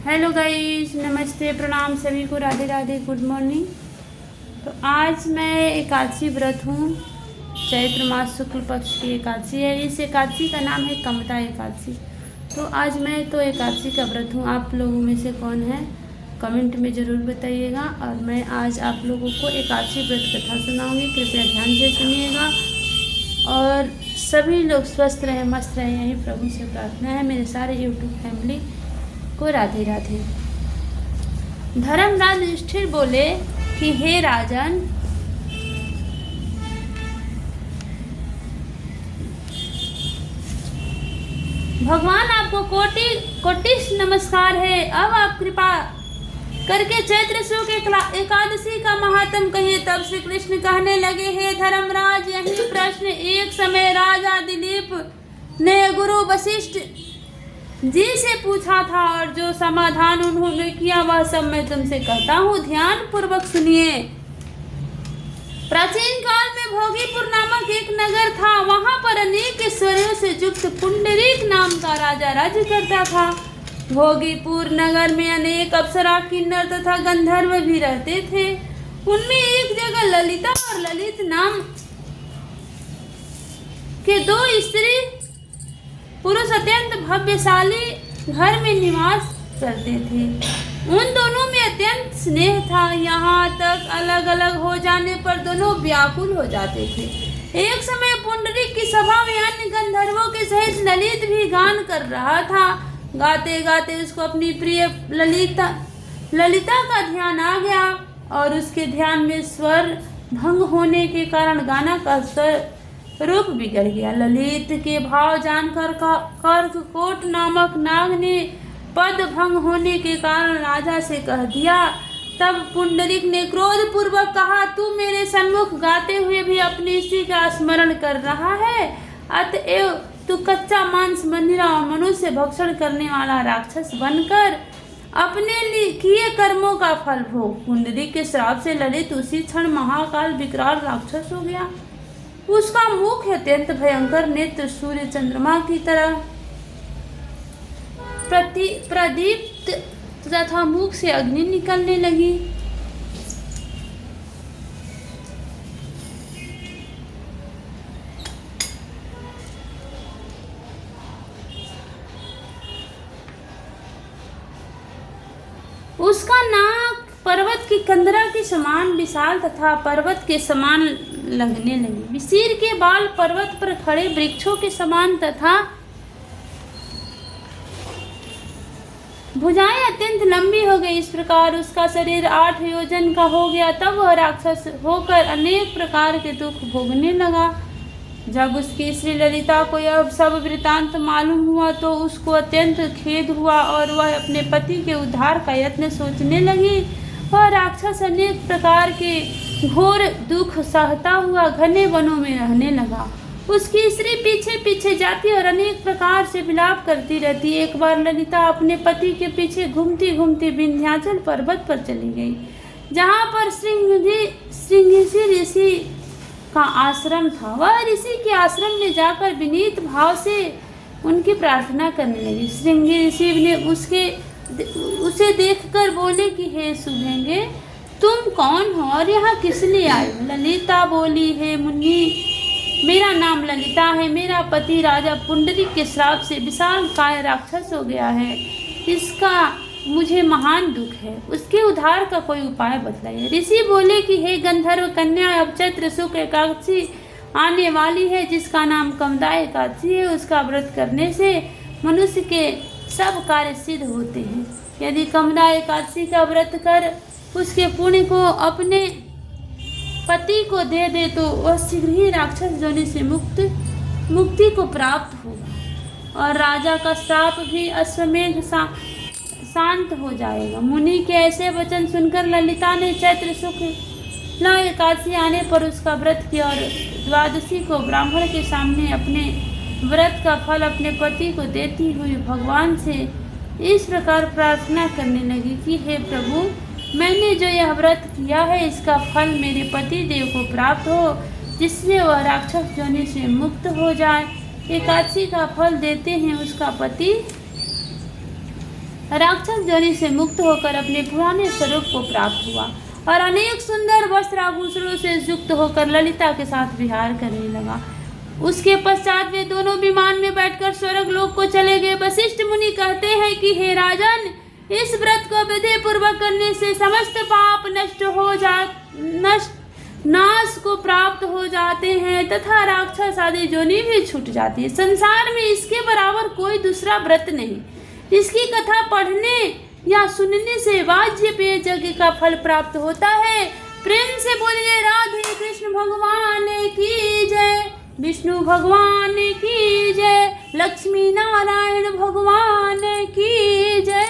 Hello guys, नमस्ते, प्रणाम सभी को, राधे राधे, गुड मॉर्निंग। तो आज मैं एकादशी व्रत हूँ। चैत्र मास शुक्ल पक्ष की एकादशी है। इस एकादशी का नाम है कमता एकादशी। तो आज मैं तो एकादशी का व्रत हूँ। आप लोगों में से कौन है कमेंट में ज़रूर बताइएगा। और मैं आज आप लोगों को एकादशी व्रत कथा सुनाऊँगी, कृपया ध्यान से सुनिएगा। और सभी लोग स्वस्थ रहें, मस्त रहें, यही प्रभु से प्रार्थना है। मेरे सारे यूट्यूब फैमिली को राधे राधे। धर्मराज युधिष्ठिर बोले कि हे राजन, भगवान आपको कोटिश नमस्कार है। अब आप कृपा करके चैत्र शुक्ल एकादशी का महात्म कहिए। तब श्री कृष्ण कहने लगे, हे धर्मराज, यही प्रश्न एक समय राजा दिलीप ने गुरु वशिष्ठ जी से पूछा था, और जो समाधान उन्होंने किया वह सब मैं तुमसे कहता हूँ, ध्यान पूर्वक सुनिए। प्राचीन काल में भोगीपुर नामक एक नगर था। वहां पर अनेक ऐश्वर्यों से युक्त पुंडरीक नाम का राजा राज्य करता था। भोगीपुर नगर में अनेक अप्सरा, किन्नर तथा गंधर्व भी रहते थे। उनमें एक जगह ललिता और ललित नाम के दो स्त्री पुरुष अत्यंत भव्यशाली घर में निवास करते थे। उन दोनों में अत्यंत स्नेह था, यहाँ तक अलग अलग हो जाने पर दोनों व्याकुल हो जाते थे। एक समय पुंडरीक की सभा में अन्य गंधर्वों के सहित ललित भी गान कर रहा था। गाते गाते उसको अपनी प्रिय ललिता का ध्यान आ गया, और उसके ध्यान में स्वर भंग होने के कारण गाना का स्वर रूप बिगड़ गया। ललित के भाव जानकर कर्ककोट नामक नाग ने पद भंग होने के कारण राजा से कह दिया। तब पुंडरीक ने क्रोध पूर्वक कहा, तू मेरे सम्मुख गाते हुए भी अपनी स्त्री का स्मरण कर रहा है, अतएव तू कच्चा मांस, मंदिरा और मनुष्य भक्षण करने वाला राक्षस बनकर अपने लिए किए कर्मों का फल भोग। पुंडरीक के श्राप से ललित उसी क्षण महाकाल विकराल राक्षस हो गया। उसका मुख अत्यंत भयंकर, नेत्र सूर्य चंद्रमा की तरह प्रदीप्त तथा मुख से अग्नि निकलने लगी। उसका नाक पर्वत की कंदरा के समान विशाल तथा पर्वत के समान लगने लगी। सिर के बाल पर्वत पर खड़े वृक्षों के समान तथा भुजाएं अत्यंत लंबी हो गई। इस प्रकार उसका शरीर 8 योजन का हो गया। तब वह राक्षस होकर अनेक प्रकार के दुख भोगने लगा। जब उसकी श्री ललिता को यह सब वृतांत मालूम हुआ तो उसको अत्यंत खेद हुआ, और वह अपने पति के उद्धार का यत्न सोचने लगी। वह राक्षस अनेक प्रकार के घोर दुख सहता हुआ घने वनों में रहने लगा। उसकी स्त्री पीछे पीछे जाती और अनेक प्रकार से विलाप करती रहती। एक बार ललिता अपने पति के पीछे घूमती घूमती विंध्याचल पर्वत पर चली गई, जहाँ पर श्रृंगी ऋषि का आश्रम था। वह ऋषि के आश्रम में जाकर विनीत भाव से उनकी प्रार्थना करने लगी। श्रृंगी ऋषि ने उसे देखकर बोले कि हे शुभंगे, तुम कौन हो और यहाँ किस लिए आए हो? ललिता बोली, हे मुनि, मेरा नाम ललिता है। मेरा पति राजा पुंडरीक के श्राप से विशाल काय राक्षस हो गया है। इसका मुझे महान दुख है। उसके उद्धार का कोई उपाय बतलाइए। ऋषि बोले कि हे गंधर्व कन्या, अब चैत्र शुक्ल एकादशी आने वाली है, जिसका नाम कमता एकादशी है। उसका व्रत करने से मनुष्य के सब कार्य सिद्ध होते हैं। यदि कमता एकादशी का व्रत कर उसके पुण्य को अपने पति को दे दे तो वह शीघ्र ही राक्षस योनि से मुक्ति को प्राप्त होगा, और राजा का श्राप भी अश्वमेध शांत हो जाएगा। मुनि के ऐसे वचन सुनकर ललिता ने चैत्र शुक्ल एकादशी आने पर उसका व्रत किया, और द्वादशी को ब्राह्मण के सामने अपने व्रत का फल अपने पति को देती हुई भगवान से इस प्रकार प्रार्थना करने लगी कि हे प्रभु, मैंने जो यह व्रत किया है इसका फल मेरे पति देव को प्राप्त हो, जिससे वह राक्षस योनि से मुक्त हो जाए। एकादशी का फल देते हैं उसका पति राक्षस जोनि से मुक्त होकर अपने पुराने स्वरूप को प्राप्त हुआ और अनेक सुंदर वस्त्र आभूषणों से युक्त होकर ललिता के साथ विहार करने लगा। उसके पश्चात वे दोनों विमान में बैठकर स्वर्ग लोक को चले गए। वशिष्ठ मुनि कहते हैं कि हे राजन, इस व्रत को विधि पूर्वक करने से समस्त पाप नाश को प्राप्त हो जाते हैं तथा राक्षस आदि जोनि भी छूट जाती है। संसार में इसके बराबर कोई दूसरा व्रत नहीं। इसकी कथा पढ़ने या सुनने से वाज्य पेय यज्ञ का फल प्राप्त होता है। प्रेम से बोलिए राधे कृष्ण भगवान की जय, विष्णु भगवान की जय, लक्ष्मी नारायण भगवान की जय।